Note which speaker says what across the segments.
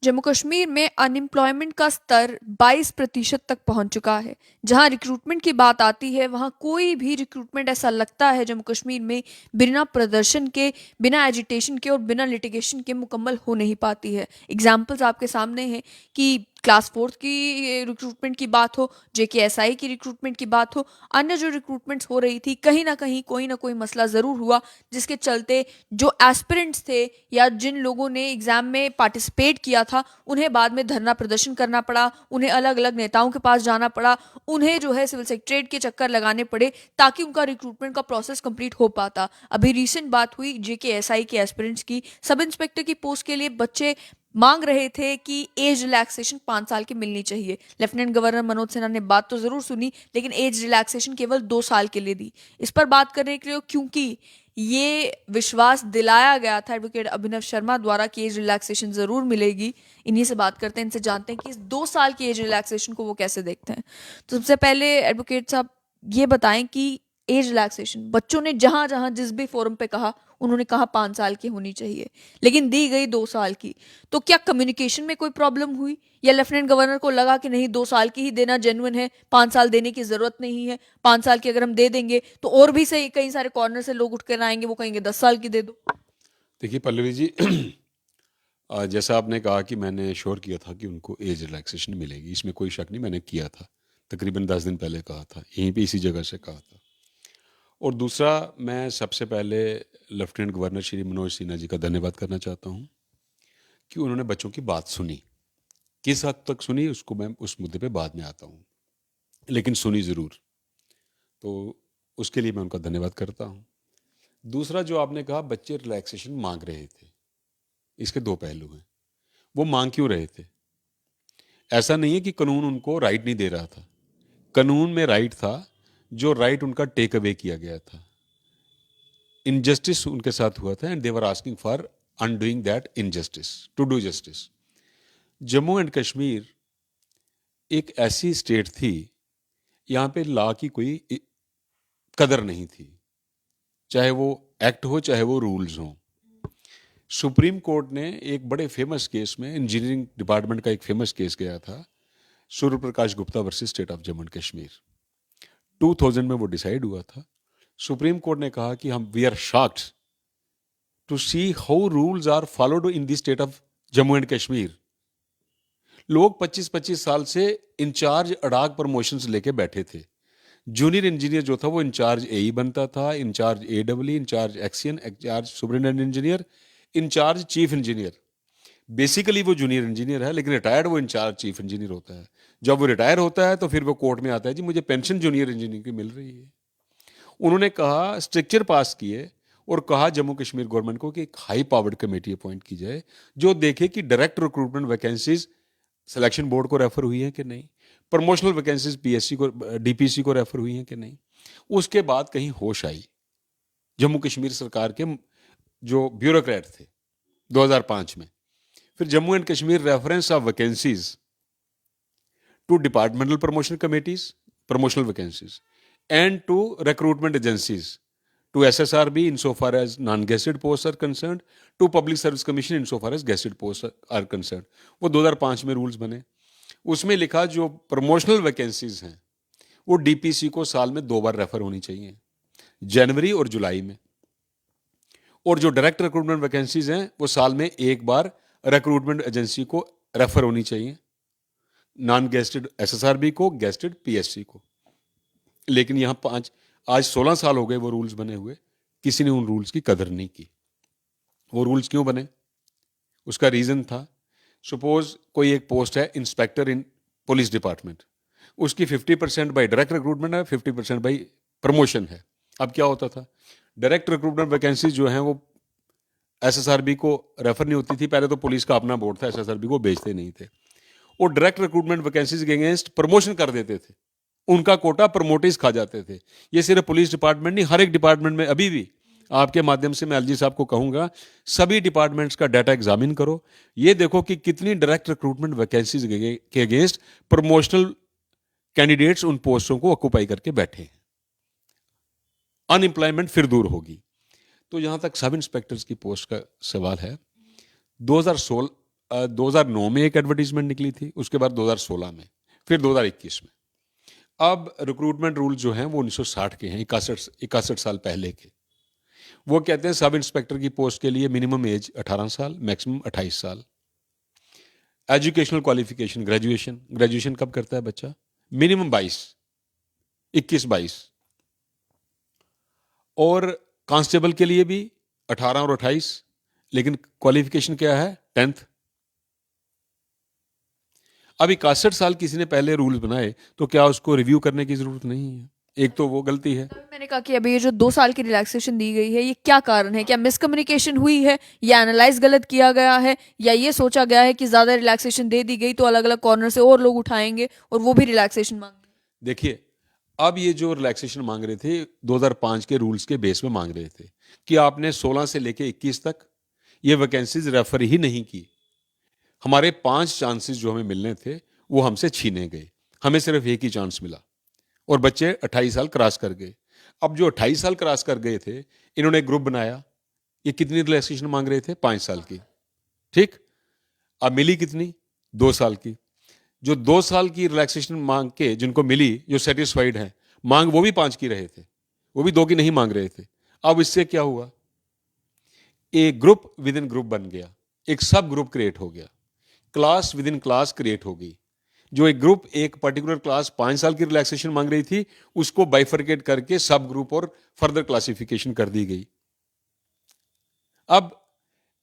Speaker 1: जम्मू कश्मीर में अनएम्प्लॉयमेंट का स्तर 22% तक पहुंच चुका है। जहां रिक्रूटमेंट की बात आती है वहां कोई भी रिक्रूटमेंट ऐसा लगता है जम्मू कश्मीर में बिना प्रदर्शन के, बिना एजिटेशन के और बिना लिटिगेशन के मुकम्मल हो नहीं पाती है। एग्जाम्पल्स आपके सामने हैं कि क्लास फोर्थ की रिक्रूटमेंट की बात हो, जेकेएसआई की रिक्रूटमेंट की बात हो, अन्य जो रिक्रूटमेंट्स हो रही थी, कहीं ना कोई मसला ज़रूर हुआ जिसके चलते जो एस्पिरेंट्स थे या जिन लोगों ने एग्जाम में पार्टिसिपेट किया था उन्हें बाद में धरना प्रदर्शन करना पड़ा, उन्हें अलग अलग नेताओं के पास जाना पड़ा, उन्हें जो है सिविल सेक्रेटरीट के चक्कर लगाने पड़े ताकि उनका रिक्रूटमेंट का प्रोसेस कंप्लीट हो पाता। अभी रिसेंट बात हुई जेकेएसआई के एस्पिरेंट्स की। सब इंस्पेक्टर की पोस्ट के लिए बच्चे मांग रहे थे कि एज रिलैक्सेशन 5 साल की मिलनी चाहिए। लेफ्टिनेंट गवर्नर मनोज सिन्हा ने बात तो जरूर सुनी लेकिन एज रिलैक्सेशन केवल 2 साल के लिए दी। इस पर बात करने के लिए क्योंकि ये विश्वास दिलाया गया था एडवोकेट अभिनव शर्मा द्वारा कि एज रिलैक्सेशन जरूर मिलेगी। इन्हीं से बात करते हैं, इनसे जानते हैं कि इस 2 साल की एज रिलैक्सेशन को वो कैसे देखते हैं। तो सबसे पहले एडवोकेट साहब ये बताएं कि एज रिलैक्सेशन बच्चों ने जहां जहां जिस भी फोरम पे कहा, उन्होंने कहा 5 साल की होनी चाहिए लेकिन दी गई 2 साल की। तो क्या कम्युनिकेशन में कोई प्रॉब्लम हुई या लेफ्टिनेंट गवर्नर को लगा कि नहीं 2 साल की ही देना जेन्युइन है, 5 साल देने की जरूरत नहीं है, 5 साल की अगर हम दे देंगे तो और भी सही कई सारे कॉर्नर से लोग उठ कर आएंगे, वो कहेंगे 10 साल की दे दो।
Speaker 2: देखिए पल्लवी जी, जैसा आपने कहा कि मैंने श्योर किया था कि उनको एज रिलैक्सेशन मिलेगी, इसमें कोई शक नहीं, मैंने किया था। तकरीबन 10 दिन पहले कहा था, यहीं पे इसी जगह से कहा था। और दूसरा, मैं सबसे पहले लेफ्टिनेंट गवर्नर श्री मनोज सिन्हा जी का धन्यवाद करना चाहता हूँ कि उन्होंने बच्चों की बात सुनी। किस हद तक सुनी उसको मैं उस मुद्दे पे बाद में आता हूँ, लेकिन सुनी ज़रूर। तो उसके लिए मैं उनका धन्यवाद करता हूँ। दूसरा, जो आपने कहा बच्चे रिलैक्सेशन मांग रहे थे, इसके दो पहलू हैं। वो मांग क्यों रहे थे? ऐसा नहीं है कि कानून उनको राइट नहीं दे रहा था। कानून में राइट था, जो राइट उनका टेक अवे किया गया था। इनजस्टिस उनके साथ हुआ था and they were asking for undoing that injustice to do justice. Jammu and Kashmir एक ऐसी स्टेट थी, यहाँ पे लॉ की कोई कदर नहीं थी, चाहे वो एक्ट हो चाहे वो रूल्स हों। सुप्रीम कोर्ट ने एक बड़े फेमस केस में, इंजीनियरिंग डिपार्टमेंट का एक फेमस केस गया था, Surya Prakash Gupta versus state of Jammu and Kashmir. 2000 में वो डिसाइड हुआ था। सुप्रीम कोर्ट ने कहा कि हम we are shocked to see how rules are followed in the state of Jammu and Kashmir. लोग 25-25 साल से इंचार्ज अडाक प्रमोशंस लेके बैठे थे। जूनियर इंजीनियर जो था वो इंचार्ज एई बनता था, incharge AW, incharge XEN, incharge superintendent engineer, incharge chief engineer. Basically वो जूनियर इंजीनियर है, लेकिन रिटायर्ड वो इंचार्ज चीफ इंजीनियर होता है। जब वो रिटायर होता है तो फिर वो कोर्ट में आता है, जी मुझे पेंशन जूनियर इंजीनियर की मिल रही है। उन्होंने कहा, स्ट्रक्चर पास किए और कहा जम्मू कश्मीर गवर्नमेंट को कि एक हाई पावर्ड कमेटी अपॉइंट की जाए जो देखे कि direct recruitment vacancies selection board को रेफर हुई हैं कि नहीं, प्रमोशनल वैकेंसीज पीएससी को, डीपीसी को रेफर हुई हैं कि नहीं। उसके बाद कहीं होश आई जम्मू कश्मीर सरकार के जो ब्यूरोक्रेट थे 2005 में। फिर Jammu and Kashmir reference of vacancies to departmental promotion committees, promotional vacancies, and to recruitment agencies, to SSRB insofar as non-gazetted posts are concerned, to Public Service Commission insofar as gazetted posts are concerned। वो 2005 में rules बने। उसमें लिखा जो promotional vacancies हैं वो DPC को साल में 2 बार रेफर होनी चाहिए, जनवरी और जुलाई में। और जो डायरेक्ट रिक्रूटमेंट वैकेंसीज हैं वो साल में 1 बार रिक्रूटमेंट एजेंसी को रेफर होनी चाहिए, नॉन गेस्टेड एसएसआरबी को, गेस्टेड पीएससी को। लेकिन यहाँ आज 16 साल हो गए वो रूल्स बने हुए, किसी ने उन रूल्स की कदर नहीं की। वो रूल्स क्यों बने? उसका रीजन था, सपोज कोई एक पोस्ट है इंस्पेक्टर इन पुलिस डिपार्टमेंट, उसकी 50% बाई डायरेक्ट रिक्रूटमेंट है, 50% बाई प्रमोशन है। अब क्या होता था, डायरेक्ट रिक्रूटमेंट वैकेंसी जो है वो एसएसआरबी को रेफर नहीं होती थी। पहले तो पुलिस का अपना बोर्ड था, एसएसआरबी को भेजते नहीं थे। और डायरेक्ट रिक्रूटमेंट वैकेंसीज के अगेंस्ट प्रमोशन कर देते थे, उनका कोटा प्रमोटर्स खा जाते थे। ये सिर्फ पुलिस डिपार्टमेंट नहीं, हर एक डिपार्टमेंट में अभी भी, आपके माध्यम से मैं एलजी साहब को कहूंगा, सभी डिपार्टमेंट्स का डाटा एग्जामिन करो, ये देखो कि कितनी डायरेक्ट रिक्रूटमेंट वैकेंसीज के अगेंस्ट प्रमोशनल कैंडिडेट्स उन पोस्टों को ऑक्यूपाई करके बैठे हैं। अनएम्प्लॉयमेंट फिर दूर होगी। तो यहां तक सब इंस्पेक्टर्स की पोस्ट का सवाल है, 2016 2009 में एक एडवर्टीजमेंट निकली थी, उसके बाद 2016 में, फिर 2021 में। अब रिक्रूटमेंट रूल जो हैं वो 1960 के हैं, 61 साल पहले के। वो कहते हैं सब इंस्पेक्टर की पोस्ट के लिए मिनिमम एज 18 साल, मैक्सिमम 28 साल। एजुकेशनल क्वालिफिकेशन ग्रेजुएशन, ग्रेजुएशन कब करता है बच्चा? मिनिमम 21-22। और कांस्टेबल के लिए भी 18 और 28, लेकिन क्वालिफिकेशन क्या है? 10th। अब 61 साल किसी ने पहले रूल्स बनाए तो क्या उसको रिव्यू करने की जरूरत नहीं है? एक तो वो गलती है।
Speaker 1: तभी मैंने कहा कि अभी ये जो 2 साल की रिलैक्सेशन दी गई है, ये क्या कारण है? क्या मिसकम्युनिकेशन हुई है, या एनालाइज गलत किया गया है, या ये सोचा गया है कि ज्यादा रिलैक्सेशन दे दी गई तो अलग अलग कॉर्नर से और लोग उठाएंगे और वो भी रिलैक्सेशन मांगेंगे?
Speaker 2: देखिए, अब ये जो रिलैक्सेशन मांग रहे थे 2005 के रूल्स के बेस में मांग रहे थे कि आपने 16 से लेके 21 तक ये वैकेंसीज रेफर ही नहीं की। हमारे 5 चांसेस जो हमें मिलने थे वो हमसे छीने गए, हमें सिर्फ एक ही चांस मिला और बच्चे 28 साल क्रॉस कर गए। अब जो 28 साल क्रॉस कर गए थे, इन्होंने एक ग्रुप बनाया। ये कितनी रिलैक्सेशन मांग रहे थे? 5 साल की। ठीक। अब मिली कितनी? 2 साल की। जो 2 साल की रिलैक्सेशन मांग के जिनको मिली, जो सेटिस्फाइड हैं, मांग वो भी 5 की रहे थे, वो भी 2 की नहीं मांग रहे थे। अब इससे क्या हुआ? एक ग्रुप विद इन ग्रुप बन गया, एक सब ग्रुप क्रिएट हो गया, class with in class create हो गई। जो एक ग्रुप, एक पर्टिकुलर क्लास 5 साल की रिलैक्सेशन मांग रही थी, उसको बाइफरकेट करके सब ग्रुप और फर्दर क्लासिफिकेशन कर दी गई। अब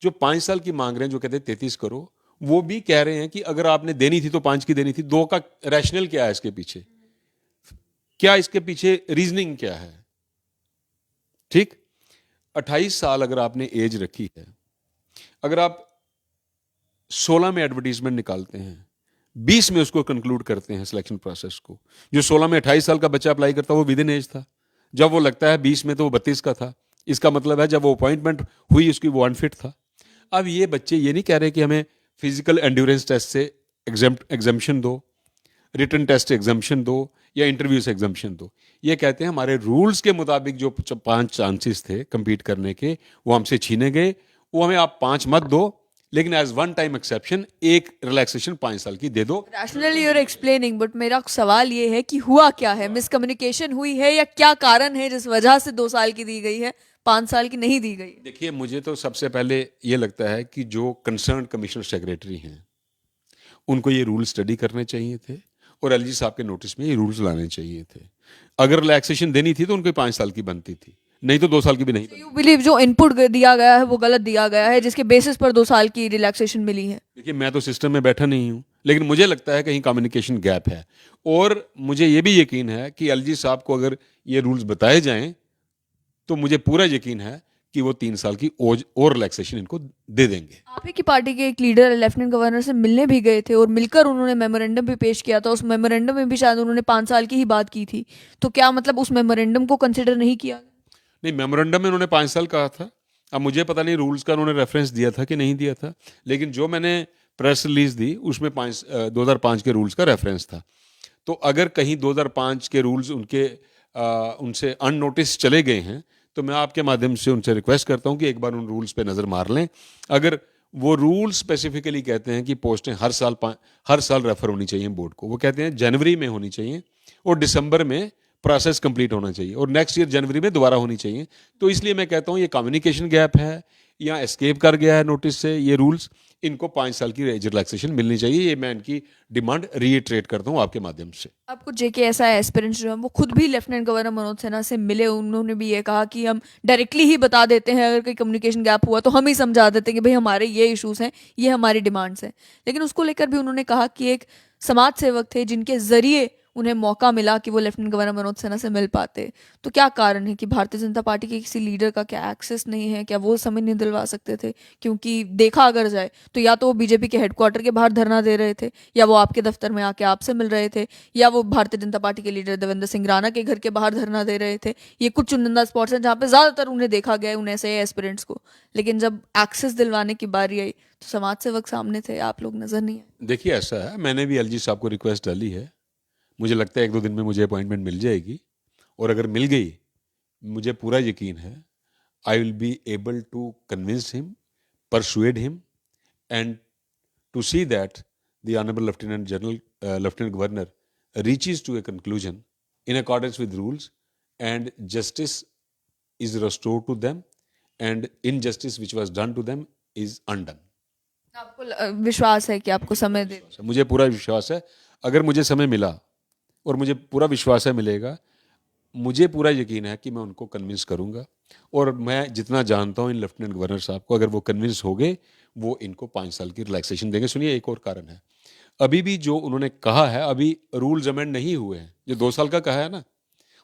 Speaker 2: जो 5 साल की मांग रहे हैं, जो कहते हैं 33 करो, वो भी कह रहे हैं कि अगर आपने देनी थी तो 5 की देनी थी। 2 का रैशनल क्या है इसके पीछे? क्या इसके पीछे रीजनिंग क्या है? ठीक। 28 साल अगर आपने एज रखी है, अगर आप 16 में एडवर्टीजमेंट निकालते हैं, 20 में उसको कंक्लूड करते हैं सिलेक्शन प्रोसेस को, जो 16 में 28 साल का बच्चा अप्लाई करता वो विद इन एज था। जब वो लगता है 20 में तो वो 32 का था। इसका मतलब है जब वो अपॉइंटमेंट हुई उसकी वो अनफिट था। अब ये बच्चे ये नहीं कह रहे कि हमें फिजिकल एंड्योरेंस टेस्ट से एग्जाम्पशन दो, रिटन टेस्ट एग्जाम्पशन दो, या इंटरव्यू से एग्जाम्पशन दो। ये कहते हैं हमारे रूल्स के मुताबिक जो 5 चांसेस थे कंपीट करने के, वो हमसे छीने गए। वो हमें आप 5 मत दो, लेकिन एज वन टाइम एक्सेप्शन एक रिलैक्सेशन 5 साल की दे दो।
Speaker 1: रैशनली यूर एक्सप्लेनिंग, बट मेरा सवाल ये है कि हुआ क्या है? मिसकम्युनिकेशन हुई है, या क्या कारण है जिस वजह से 2 साल की दी गई है, 5 साल की नहीं दी गई?
Speaker 2: देखिए, मुझे तो सबसे पहले ये लगता है कि जो कंसर्न कमिश्नर सेक्रेटरी हैं, उनको ये रूल स्टडी करने चाहिए थे और एलजी साहब के नोटिस में ये रूल्स लाने चाहिए थे। अगर रिलैक्सेशन देनी थी तो उनको 5 साल की बनती थी, नहीं तो 2 साल की भी नहीं बनती।
Speaker 1: यू बिलीव जो इनपुट दिया गया है वो गलत दिया गया है, जिसके बेसिस पर 2 साल की रिलैक्सेशन मिली है?
Speaker 2: देखिए, मैं तो सिस्टम में बैठा नहीं हूँ, लेकिन मुझे लगता है कहीं कम्युनिकेशन गैप है। और मुझे ये भी यकीन है कि एलजी साहब को अगर ये रूल्स बताए जाएं तो मुझे पूरा यकीन है कि वो 3 साल की और रिलैक्सेशन इनको दे देंगे।
Speaker 1: आप ही की पार्टी के एक लीडर लेफ्टिनेंट गवर्नर से मिलने भी गए थे और मिलकर उन्होंने मेमोरेंडम भी पेश किया था। उस मेमोरेंडम में भी शायद उन्होंने 5 साल की ही बात की थी। तो क्या मतलब उस मेमोरेंडम को कंसिडर नहीं किया?
Speaker 2: नहीं, मेमोरेंडम में उन्होंने 5 साल कहा था। अब मुझे पता नहीं रूल्स का उन्होंने रेफरेंस दिया था कि नहीं दिया था, लेकिन जो मैंने प्रेस रिलीज दी उसमें 2005 के रूल्स का रेफरेंस था। तो अगर कहीं 2005 के रूल्स उनसे अननोटिस चले गए हैं, तो मैं आपके माध्यम से उनसे रिक्वेस्ट करता हूं कि एक बार उन रूल्स पे नज़र मार लें। अगर वो रूल स्पेसिफिकली कहते हैं कि पोस्टें हर साल रेफर होनी चाहिए बोर्ड को, वो कहते हैं जनवरी में होनी चाहिए और दिसंबर में प्रोसेस कंप्लीट होना चाहिए और नेक्स्ट ईयर जनवरी में दोबारा होनी चाहिए। तो इसलिए मैं कहता हूँ ये कम्युनिकेशन गैप है या एस्केप कर गया है नोटिस से ये रूल्स। इनको 5 साल की एज रिलैक्सेशन मिलनी चाहिए, ये मैं इनकी डिमांड रीइटरेट करता हूँ आपके माध्यम से।
Speaker 1: आपको जेकेएसआई एस्पिरेंट्स जो हैं वो खुद भी लेफ्टिनेंट गवर्नर मनोज सिन्हा से मिले। उन्होंने भी ये कहा कि हम डायरेक्टली ही बता देते हैं, अगर कोई कम्युनिकेशन गैप हुआ तो हम ही समझा देते हैं कि भाई हमारे ये इश्यूज हैं, ये हमारी डिमांड्स हैं। लेकिन उसको लेकर भी उन्होंने कहा कि एक समाज सेवक थे जिनके जरिए उन्हें मौका मिला कि वो लेफ्टिनेंट गवर्नर मनोज सिन्हा से मिल पाते। तो क्या कारण है कि भारतीय जनता पार्टी के किसी लीडर का क्या एक्सेस नहीं है? क्या वो समय नहीं दिलवा सकते थे? क्योंकि देखा अगर जाए तो या तो वो बीजेपी के हेडक्वार्टर के बाहर धरना दे रहे थे, या वो आपके दफ्तर में आके आपसे मिल रहे थे, या वो भारतीय जनता पार्टी के लीडर देवेंद्र सिंह राणा के घर के बाहर धरना दे रहे थे। ये कुछ चुनिंदा स्पॉट्स हैं जहाँ पे ज्यादातर उन्हें देखा गया है, उन ऐसे एस्पिरेंट्स को। लेकिन जब एक्सेस दिलवाने की बारी आई तो समाज सेवक सामने थे, आप लोग नजर नहीं आए।
Speaker 2: देखिए, ऐसा है, मैंने भी एलजी साहब को रिक्वेस्ट डाली है। मुझे लगता है 1-2 दिन में मुझे अपॉइंटमेंट मिल जाएगी और अगर मिल गई, मुझे पूरा यकीन है I will be able to convince him, persuade him and to see that the Honorable Lieutenant General, Lieutenant Governor reaches to a conclusion in accordance with rules and justice is restored to them and injustice which was done to them is undone.
Speaker 1: आपको विश्वास है कि आपको समय दे
Speaker 2: मुझे पूरा विश्वास है, अगर मुझे समय मिला और मुझे पूरा विश्वास है मिलेगा, मुझे पूरा यकीन है कि मैं उनको कन्विंस करूंगा और मैं जितना जानता हूं इन लेफ्टिनेंट गवर्नर साहब को, अगर वो कन्विंस हो गए वो इनको 5 साल की रिलैक्सेशन देंगे. सुनिए, एक और कारण है, अभी भी जो उन्होंने कहा है, अभी रूल्स अमेंड नहीं हुए हैं. जो 2 साल का कहा है ना,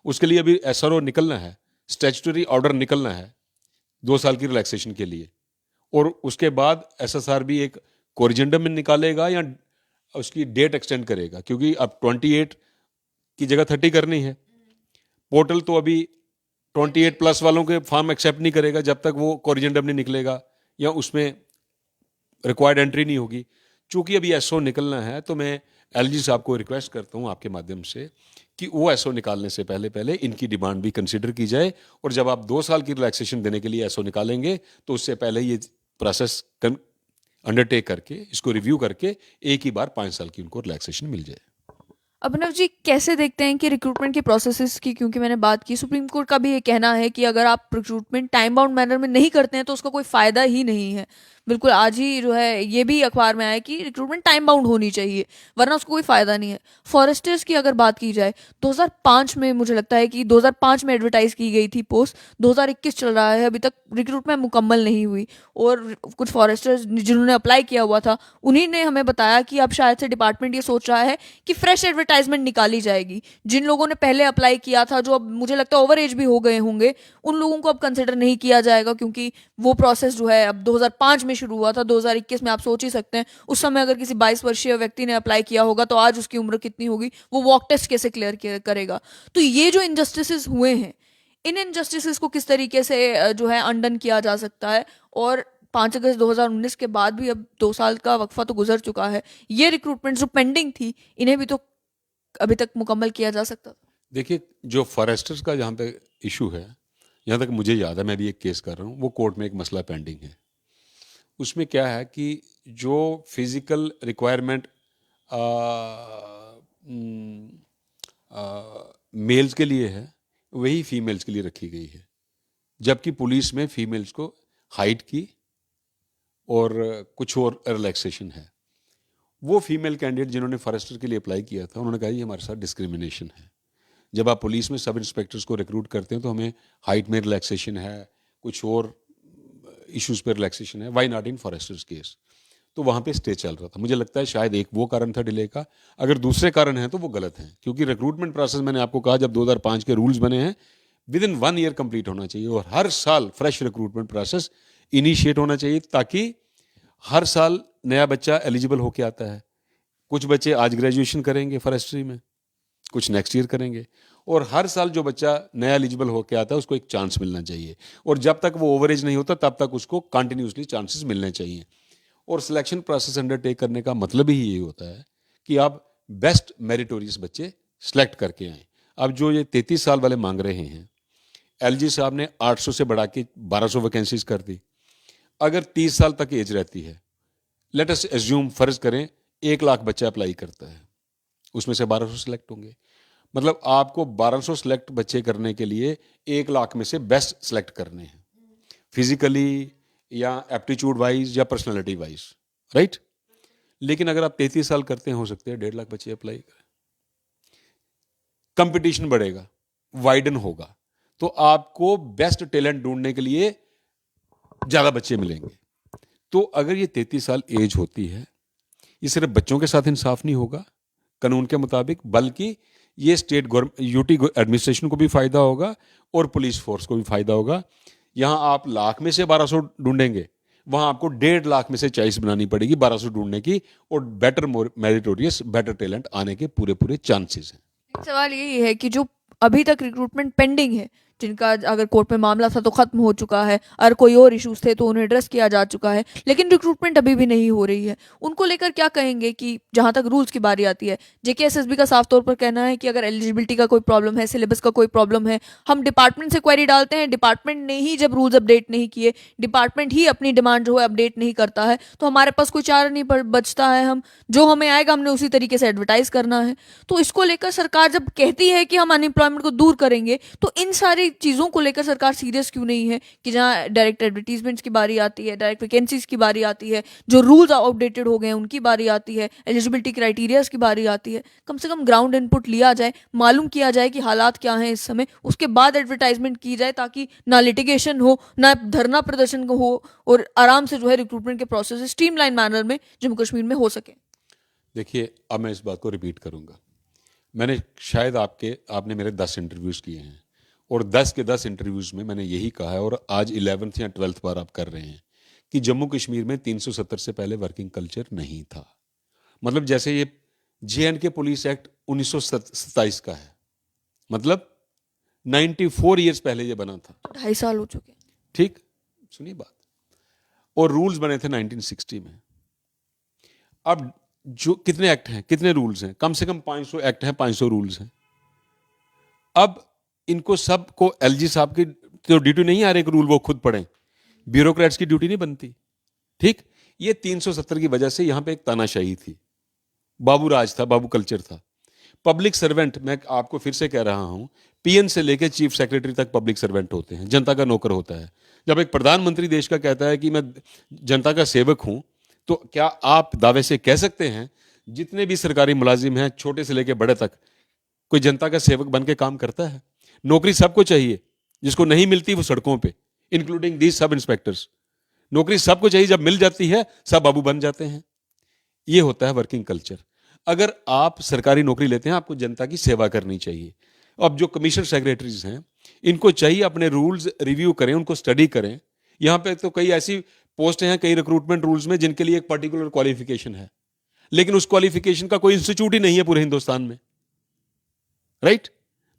Speaker 2: उसके लिए अभी एसआरओ निकलना है, स्टैट्यूटरी ऑर्डर निकलना है 2 साल की रिलैक्सेशन के लिए, और उसके बाद एसएसआर भी एक कोरिजेंडम में निकालेगा या उसकी डेट एक्सटेंड करेगा, क्योंकि अब 28 की जगह 30 करनी है. पोर्टल तो अभी 28 प्लस वालों के फॉर्म एक्सेप्ट नहीं करेगा जब तक वो कोरिजेंडम नहीं निकलेगा या उसमें रिक्वायर्ड एंट्री नहीं होगी. चूंकि अभी एसओ निकलना है तो मैं एलजी साहब को रिक्वेस्ट करता हूं आपके माध्यम से कि वो एसओ निकालने से पहले पहले इनकी डिमांड भी कंसीडर की जाए, और जब आप 2 साल की रिलैक्सेशन देने के लिए एसओ निकालेंगे तो उससे पहले ये प्रोसेस अंडरटेक करके इसको रिव्यू करके एक ही बार 5 साल की उनको रिलैक्सेशन मिल जाए.
Speaker 1: अभिनव जी, कैसे देखते हैं कि रिक्रूटमेंट के प्रोसेसेस की, क्योंकि मैंने बात की, सुप्रीम कोर्ट का भी ये कहना है कि अगर आप रिक्रूटमेंट टाइम बाउंड मैनर में नहीं करते हैं तो उसका कोई फ़ायदा ही नहीं है. बिल्कुल आज ही जो है ये भी अखबार में आया कि रिक्रूटमेंट टाइम बाउंड होनी चाहिए वरना उसको कोई फ़ायदा नहीं है. फॉरेस्टर्स की अगर बात की जाए, 2005 में मुझे लगता है कि 2005 में एडवर्टाइज़ की गई थी पोस्ट, 2021 चल रहा है, अभी तक रिक्रूटमेंट मुकम्मल नहीं हुई. और कुछ फॉरेस्टर्स जिन्होंने अप्लाई किया हुआ था उन्हीं ने हमें बताया कि अब शायद से डिपार्टमेंट ये सोच रहा है कि फ्रेश एडवर्टाइजमेंट निकाली जाएगी. जिन लोगों ने पहले अप्लाई किया था, जो अब मुझे लगता है ओवर एज भी हो गए होंगे, उन लोगों को अब कंसिडर नहीं किया जाएगा, क्योंकि वो प्रोसेस जो है अब 2005 में शुरू हुआ था. 2021 में आप सोच ही सकते हैं उस समय अगर किसी 22 वर्षीय व्यक्ति ने अप्लाई किया होगा तो आज उसकी उम्र कितनी होगी, वो वॉक टेस्ट कैसे क्लियर करेगा. तो ये जो इनजस्टिसेस हुए हैं, इन इनजस्टिसेस को किस तरीके से जो है अनडन किया जा सकता है. और 5 अगस्त 2019 के बाद भी अब 2 साल का वक्फा तो गुजर चुका है, ये रिक्रूटमेंट जो पेंडिंग थी इन्हें भी तो अभी तक मुकम्मल किया जा सकता था.
Speaker 2: देखिए, जो फॉरेस्टर्स का जहाँ पे इशू है, यहाँ तक मुझे याद है, मैं भी एक केस कर रहा हूँ, वो कोर्ट में एक मसला पेंडिंग है. उसमें क्या है कि जो फिजिकल रिक्वायरमेंट मेल्स के लिए है वही फीमेल्स के लिए रखी गई है, जबकि पुलिस में फीमेल्स को हाइट की और कुछ और रिलैक्सेशन है. वो फीमेल कैंडिडेट जिन्होंने फॉरेस्टर के लिए अप्लाई किया था, उन्होंने कहा ये हमारे साथ डिस्क्रिमिनेशन है. जब आप पुलिस में सब इंस्पेक्टर्स को रिक्रूट करते हैं तो हमें हाइट में रिलैक्सेशन है, कुछ और इश्यूज पे रिलैक्सेशन है, why not in foresters case. तो वहाँ पे स्टे चल रहा था. मुझे लगता है शायद एक वो कारण था डिले का. अगर दूसरे कारण हैं तो वो गलत हैं, क्योंकि रिक्रूटमेंट प्रोसेस मैंने आपको कहा जब 2005 के रूल्स बने हैं विद इन 1 ईयर कंप्लीट होना चाहिए, और हर साल फ्रेश रिक्रूटमेंट प्रोसेस इनिशिएट होना चाहिए, ताकि हर साल नया बच्चा एलिजिबल होके आता है. कुछ बच्चे आज ग्रेजुएशन करेंगे फॉरेस्ट्री में, कुछ नेक्स्ट ईयर करेंगे, और हर साल जो बच्चा नया एलिजिबल होकर आता है उसको एक चांस मिलना चाहिए, और जब तक वो ओवर एज नहीं होता तब तक उसको कंटिन्यूसली चांसेस मिलने चाहिए. और सिलेक्शन प्रोसेस अंडरटेक करने का मतलब ही यही होता है कि आप बेस्ट मेरिटोरियस बच्चे सेलेक्ट करके आएँ. अब जो ये 33 साल वाले मांग रहे हैं, एलजी साहब ने 800 से बढ़ा के 1200 वैकेंसीज कर दी. अगर 30 साल तक एज रहती है, लेट अस एज्यूम, फर्ज करें 1 लाख बच्चा अप्लाई करता है, उसमें से 1200 सेलेक्ट होंगे. मतलब आपको 1200 सेलेक्ट बच्चे करने के लिए 1 लाख में से बेस्ट सेलेक्ट करने हैं, फिजिकली या एप्टीट्यूड वाइज या पर्सनालिटी वाइज, राइट. लेकिन अगर आप 33 साल करते हैं, हो सकते हैं 1.5 लाख बच्चे अप्लाई करें. कंपटीशन बढ़ेगा, वाइडन होगा, तो आपको बेस्ट टैलेंट ढूंढने के लिए ज़्यादा बच्चे मिलेंगे. तो अगर ये 33 साल एज होती है, ये सिर्फ बच्चों के साथ इंसाफ नहीं होगा कानून के मुताबिक, बल्कि ये स्टेट गवर्नमेंट, यूटी एडमिनिस्ट्रेशन को भी फ़ायदा होगा और पुलिस फोर्स को भी फ़ायदा होगा. यहाँ आप लाख में से 1200 ढूंढेंगे, वहाँ आपको 1.5 लाख में से चॉइस बनानी पड़ेगी 1200 ढूंढने की, और बेटर मेरिटोरियस बेटर टैलेंट आने के पूरे चांसेस हैं.
Speaker 1: सवाल यही है कि जो अभी तक रिक्रूटमेंट पेंडिंग है, जिनका अगर कोर्ट में मामला था तो खत्म हो चुका है, और कोई और इश्यूज थे तो उन्हें एड्रेस किया जा चुका है, लेकिन रिक्रूटमेंट अभी भी नहीं हो रही है। उनको लेकर क्या कहेंगे कि जहां तक रूल्स की बारी आती है, जेकेएसएसबी का साफ तौर पर कहना है कि अगर एलिजिबिलिटी का कोई प्रॉब्लम है, सिलेबस का कोई प्रॉब्लम है, हम डिपार्टमेंट से क्वेरी डालते हैं, डिपार्टमेंट ने ही जब रूल्स अपडेट नहीं किए, डिपार्टमेंट ही अपनी डिमांड जो है अपडेट नहीं करता है, तो हमारे पास कोई चारा नहीं बचता है, हम जो हमें आएगा हमने उसी तरीके से एडवर्टाइज करना है। तो इसको लेकर सरकार जब कहती है कि हम अनएम्प्लॉयमेंट को दूर करेंगे, तो इन सारी चीज़ों को लेकर सरकार सीरियस क्यों नहीं है कि जहाँ डायरेक्ट एडवर्टीजमेंट्स की बारी आती है, डायरेक्ट वैकेंसीज की बारी आती है, जो रूल्स आउटडेटेड हो गए हैं उनकी बारी आती है, एलिजिबिलिटी क्राइटेरियाज की बारी आती है, कम से कम ग्राउंड इनपुट लिया जाए, मालूम किया जाए कि हालात क्या हैं इस समय, उसके बाद एडवर्टाइजमेंट की जाए, ताकि ना लिटिगेशन हो, ना धरना प्रदर्शन हो, और आराम से जो है रिक्रूटमेंट के प्रोसेस स्ट्रीमलाइन मैनर में जम्मू कश्मीर में हो सके।
Speaker 2: देखिए, अब मैं इस बात को रिपीट करूंगा। मैंने शायद आपने मेरे 10 इंटरव्यूज़ किए हैं, और 10 के 10 इंटरव्यूज़ में मैंने यही कहा है, और आज 11th या 12th बार आप कर रहे हैं कि जम्मू कश्मीर में 370 से पहले वर्किंग कल्चर नहीं था। मतलब जैसे ये जे.एंड.के पुलिस एक्ट 1927 का है, मतलब 94 ईयर्स पहले ये बना था।
Speaker 1: 2.5 साल हो चुके हैं।
Speaker 2: ठीक, सुनिए बात। और रूल्स बने थे 1960 में। अब जो कितने एक्ट हैं, कितने रूल्स हैं? कम से कम 500 एक्ट हैं, 500 रूल्स हैं। अब इनको सबको एलजी साहब की तो ड्यूटी नहीं आ रही कि रूल वो खुद पढ़ें, ब्यूरोक्रेट्स की ड्यूटी नहीं बनती। ठीक, ये 370 की वजह से यहां पे एक तानाशाही थी, बाबू राज था, बाबू कल्चर था। पब्लिक सर्वेंट, मैं आपको फिर से कह रहा हूं, पीएन से लेकर चीफ सेक्रेटरी तक पब्लिक सर्वेंट होते हैं, जनता का नौकर होता है। जब एक प्रधानमंत्री देश का कहता है कि मैं जनता का सेवक हूं, तो क्या आप दावे से कह सकते हैं जितने भी सरकारी मुलाजिम हैं, छोटे से लेकर बड़े तक, कोई जनता का सेवक बन के काम करता है? नौकरी सबको चाहिए, जिसको नहीं मिलती वो सड़कों पे, इंक्लूडिंग दी सब इंस्पेक्टर्स। नौकरी सबको चाहिए, जब मिल जाती है सब बाबू बन जाते हैं। ये होता है वर्किंग कल्चर। अगर आप सरकारी नौकरी लेते हैं, आपको जनता की सेवा करनी चाहिए। अब जो कमिश्नर सेक्रेटरीज हैं, इनको चाहिए अपने रूल्स रिव्यू करें, उनको स्टडी करें। यहां पे तो कई ऐसी पोस्ट हैं, कई रिक्रूटमेंट रूल्स में, जिनके लिए एक पर्टिकुलर क्वालिफिकेशन है, लेकिन उस क्वालिफिकेशन का कोई इंस्टीट्यूट ही नहीं है पूरे हिंदुस्तान में। राइट?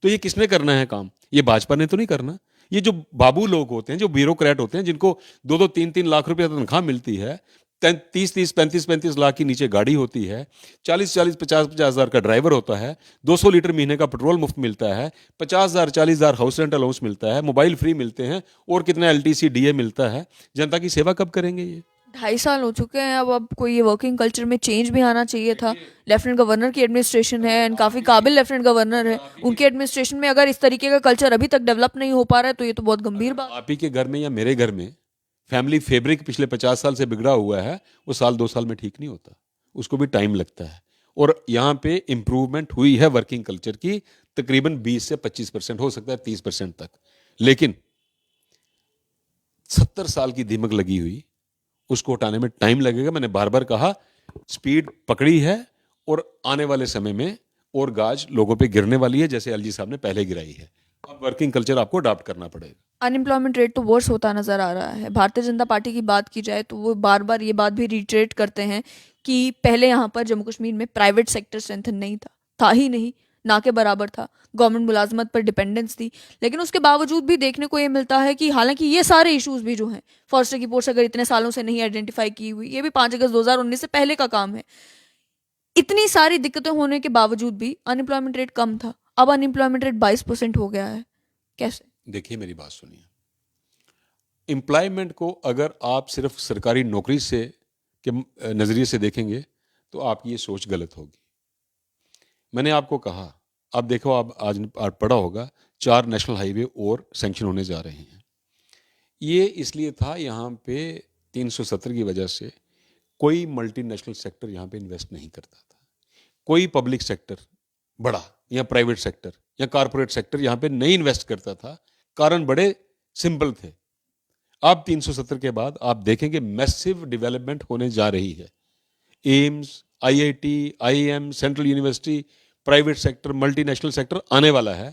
Speaker 2: तो ये किसने करना है काम? ये भाजपा ने तो नहीं करना। ये जो बाबू लोग होते हैं, जो ब्यूरोक्रेट होते हैं, जिनको 2-2, 3-3 लाख रुपए तनख्वाह मिलती है, 30-30, 35-35 लाख की नीचे गाड़ी होती है, 40-40, 50-50 हज़ार का ड्राइवर होता है, 200 लीटर महीने का पेट्रोल मुफ्त मिलता है, 50,000, 40,000 हाउस रेंट अलाउंस मिलता है, मोबाइल फ्री मिलते हैं, और कितना एलटीसी डीए मिलता है। जनता की सेवा कब करेंगे ये?
Speaker 1: 2.5 साल हो चुके हैं। अब कोई ये वर्किंग कल्चर में चेंज भी आना चाहिए था। लेफ्टिनेंट गवर्नर की एडमिनिस्ट्रेशन है, एंड काफ़ी काबिल लेफ्टिनेंट गवर्नर है, उनकी एडमिनिस्ट्रेशन में अगर इस तरीके का कल्चर अभी तक डेवलप नहीं हो पा रहा है, तो ये तो बहुत गंभीर बात।
Speaker 2: आप ही के घर में या मेरे घर में फैमिली फैब्रिक पिछले 50 साल से बिगड़ा हुआ है, वो साल 2 साल में ठीक नहीं होता, उसको भी टाइम लगता है। और यहाँ पे इम्प्रूवमेंट हुई है वर्किंग कल्चर की, तकरीबन 20 से 25%, हो सकता है 30% तक, लेकिन 70 साल की दीमक लगी हुई, उसको हटाने में टाइम लगेगा। मैंने बार बार कहा, स्पीड पकड़ी है, और आने वाले समय में और गाज लोगों पे गिरने वाली है, जैसे एलजी साहब ने पहले गिराई है। अब वर्किंग कल्चर आपको अडॉप्ट करना पड़ेगा।
Speaker 1: अनएम्प्लॉयमेंट रेट तो वर्स होता नजर आ रहा है। भारतीय जनता पार्टी की बात की जाए तो वो बार बार ये बात भी रिट्रेट करते हैं कि पहले यहाँ पर जम्मू कश्मीर में प्राइवेट सेक्टर स्ट्रेंथन नहीं था ही नहीं, ना के बराबर था, गवर्नमेंट मुलाजमत पर डिपेंडेंस थी। लेकिन उसके बावजूद भी देखने को ये मिलता है कि हालांकि ये सारे इश्यूज भी जो हैं, फॉरेस्टर की पोस्ट अगर इतने सालों से नहीं आइडेंटिफाई की हुई, ये भी 5 अगस्त 2019 से पहले का काम है। इतनी सारी दिक्कतें होने के बावजूद भी अनएम्प्लॉयमेंट रेट कम था, अब अनएम्प्लॉयमेंट रेट 22% हो गया है। कैसे?
Speaker 2: देखिए, मेरी बात सुनिए। एम्प्लॉयमेंट को अगर आप सिर्फ सरकारी नौकरी से के नज़रिए से देखेंगे, तो आपकी ये सोच गलत होगी। मैंने आपको कहा, आप देखो, आप आज पढ़ा होगा, 4 नेशनल हाईवे और सैंक्शन होने जा रहे हैं। ये इसलिए था, यहाँ पे 370 की वजह से कोई मल्टीनेशनल सेक्टर यहाँ पे इन्वेस्ट नहीं करता था। कोई पब्लिक सेक्टर बड़ा या प्राइवेट सेक्टर या कारपोरेट सेक्टर यहाँ पे नहीं इन्वेस्ट करता था। कारण बड़े सिंपल थे। अब 370 के बाद आप देखेंगे मैसिव डेवलपमेंट होने जा रही है। AIIMS, IIT, IIM, central university, private sector, multinational sector आने वाला है।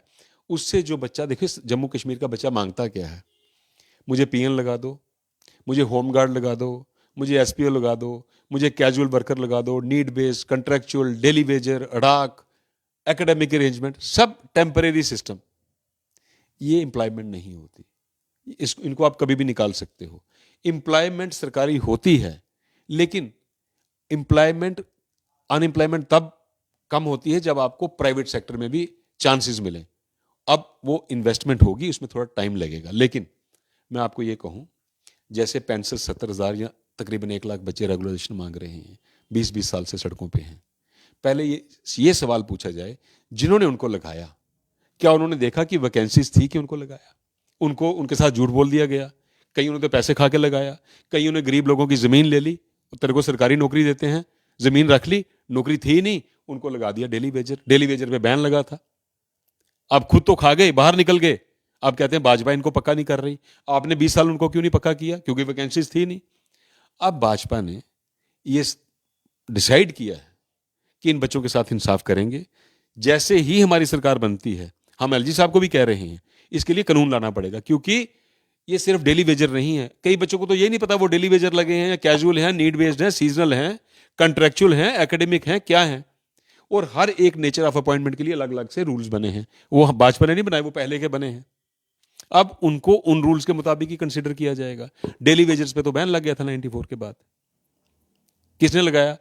Speaker 2: उससे जो बच्चा, देखिए जम्मू कश्मीर का बच्चा मांगता क्या है? मुझे पीएन लगा दो, मुझे होम गार्ड लगा दो, मुझे एसपीओ लगा दो, मुझे कैजुअल वर्कर लगा दो, need based, contractual, daily wager, ad hoc, academic arrangement, सब टेम्परेरी सिस्टम। ये एम्प्लॉयमेंट नहीं होती। इनको आप कभी भी निकाल सकते हो। एम्प्लॉयमेंट सरकारी होती है, लेकिन एम्प्लॉयमेंट अनएम्प्लॉयमेंट तब कम होती है जब आपको प्राइवेट सेक्टर में भी चांसेस मिले। अब वो इन्वेस्टमेंट होगी, उसमें थोड़ा टाइम लगेगा। लेकिन मैं आपको ये कहूँ, जैसे 65-70 हज़ार या तकरीबन 1 लाख बच्चे रेगुलराइजेशन मांग रहे हैं, 20-20 साल से सड़कों पे हैं। पहले ये सवाल पूछा जाए, जिन्होंने उनको लगाया, क्या उन्होंने देखा कि वैकेंसीज थी कि उनको लगाया? उनको उनके साथ झूठ बोल दिया गया। कई उन्होंने तो पैसे खा के लगाया, कई उन्हें गरीब लोगों की ज़मीन ले ली, तेरे को सरकारी नौकरी देते हैं, ज़मीन रख ली, नौकरी थी ही नहीं, उनको लगा दिया डेली वेजर। डेली वेजर पे बैन लगा था। आप खुद तो खा गए, बाहर निकल गए। आप कहते हैं भाजपा इनको पक्का नहीं कर रही। आपने 20 साल उनको क्यों नहीं पक्का किया? क्योंकि वैकेंसीज थी नहीं। अब भाजपा ने ये डिसाइड किया है कि इन बच्चों के साथ इंसाफ करेंगे। जैसे ही हमारी सरकार बनती है, हम एलजी साहब को भी कह रहे हैं, इसके लिए कानून लाना पड़ेगा, क्योंकि ये सिर्फ डेली वेजर नहीं है। कई बच्चों को तो ये नहीं पता वो डेली वेजर लगे हैं या कैजुअल हैं, नीड बेस्ड हैं, सीजनल हैं, कंट्रेक्चुअल हैं, एकेडमिक हैं, क्या हैं। और हर एक नेचर ऑफ अपॉइंटमेंट के लिए अलग अलग से रूल्स बने हैं। वो भाजपा ने नहीं बनाए, वो पहले के बने हैं। अब उनको उन रूल्स के मुताबिक ही कंसिडर किया जाएगा। डेली वेजर्स पे तो बैन लग गया था 94 के बाद। किसने लगाया?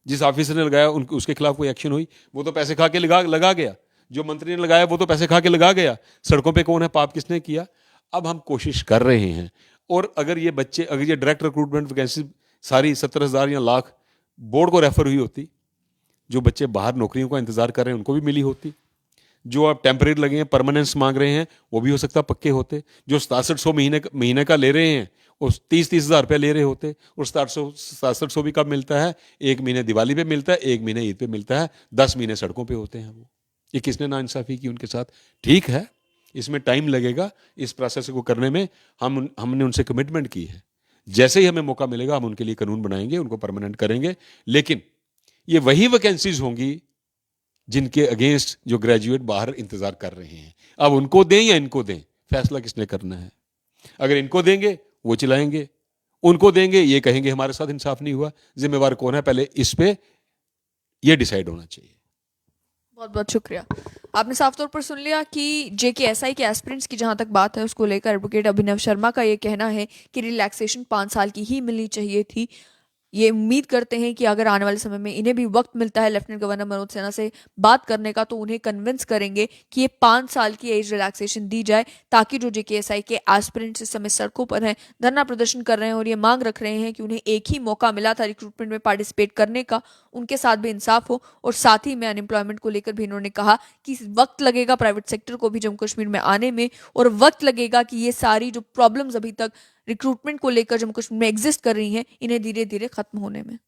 Speaker 2: जिस ऑफिसर ने लगाया उसके खिलाफ कोई एक्शन हुई? वो तो पैसे खा के लगा गया। जो मंत्री ने लगाया वो तो पैसे खा के लगा गया। सड़कों पे कौन है? पाप किसने किया? अब हम कोशिश कर रहे हैं। और अगर ये डायरेक्ट रिक्रूटमेंट वैकेंसी सारी 70,000 या लाख बोर्ड को रेफर हुई होती, जो बच्चे बाहर नौकरियों का इंतजार कर रहे हैं उनको भी मिली होती। जो आप टेम्परेरी लगे हैं, परमानेंस मांग रहे हैं, वो भी हो सकता पक्के होते। जो 6700 महीने का ले रहे हैं, वो 30-30 हज़ार रुपया ले रहे होते। और 6700 भी कब मिलता है? 1 महीने दिवाली पे मिलता है, 1 महीने ईद पे मिलता है, 10 महीने सड़कों पे होते हैं वो। ये किसने नाइंसाफी की उनके साथ? ठीक है, इसमें टाइम लगेगा। इस प्रोसेस को करने में हमने उनसे कमिटमेंट की है। जैसे ही हमें मौका मिलेगा हम उनके लिए कानून बनाएंगे, उनको परमानेंट करेंगे। लेकिन ये वही वैकेंसीज होंगी जिनके अगेंस्ट जो ग्रेजुएट बाहर इंतजार कर रहे हैं। अब उनको दें या इनको दें, फैसला किसने करना है? अगर इनको देंगे वो चिल्लाएंगे, उनको देंगे ये कहेंगे हमारे साथ इंसाफ नहीं हुआ। जिम्मेवार कौन है? पहले इस पे ये डिसाइड होना चाहिए।
Speaker 1: बहुत बहुत शुक्रिया। आपने साफ तौर पर सुन लिया कि जेकेएसआई के एस्पिरेंट्स की जहां तक बात है उसको लेकर एडवोकेट अभिनव शर्मा का ये कहना है कि रिलैक्सेशन 5 साल की ही मिलनी चाहिए थी। ये उम्मीद करते हैं कि अगर आने वाले समय में इन्हें भी वक्त मिलता है लेफ्टिनेंट गवर्नर मनोज सिन्हा से बात करने का, तो उन्हें कन्विंस करेंगे कि ये 5 साल की एज रिलैक्सेशन दी जाए, ताकि जो जेकेएसआई के एस्पिरेंट्स इस समय सड़कों पर हैं, धरना प्रदर्शन कर रहे हैं और ये मांग रख रहे हैं कि उन्हें एक ही मौका मिला था रिक्रूटमेंट में पार्टिसिपेट करने का, उनके साथ भी इंसाफ हो। और साथ ही में अनएम्प्लॉयमेंट को लेकर भी इन्होंने कहा कि वक्त लगेगा प्राइवेट सेक्टर को भी जम्मू कश्मीर में आने में, और वक्त लगेगा कि ये सारी जो प्रॉब्लम्स अभी तक रिक्रूटमेंट को लेकर जम्मू कश्मीर में एग्जिस्ट कर रही हैं, इन्हें धीरे धीरे खत्म होने में।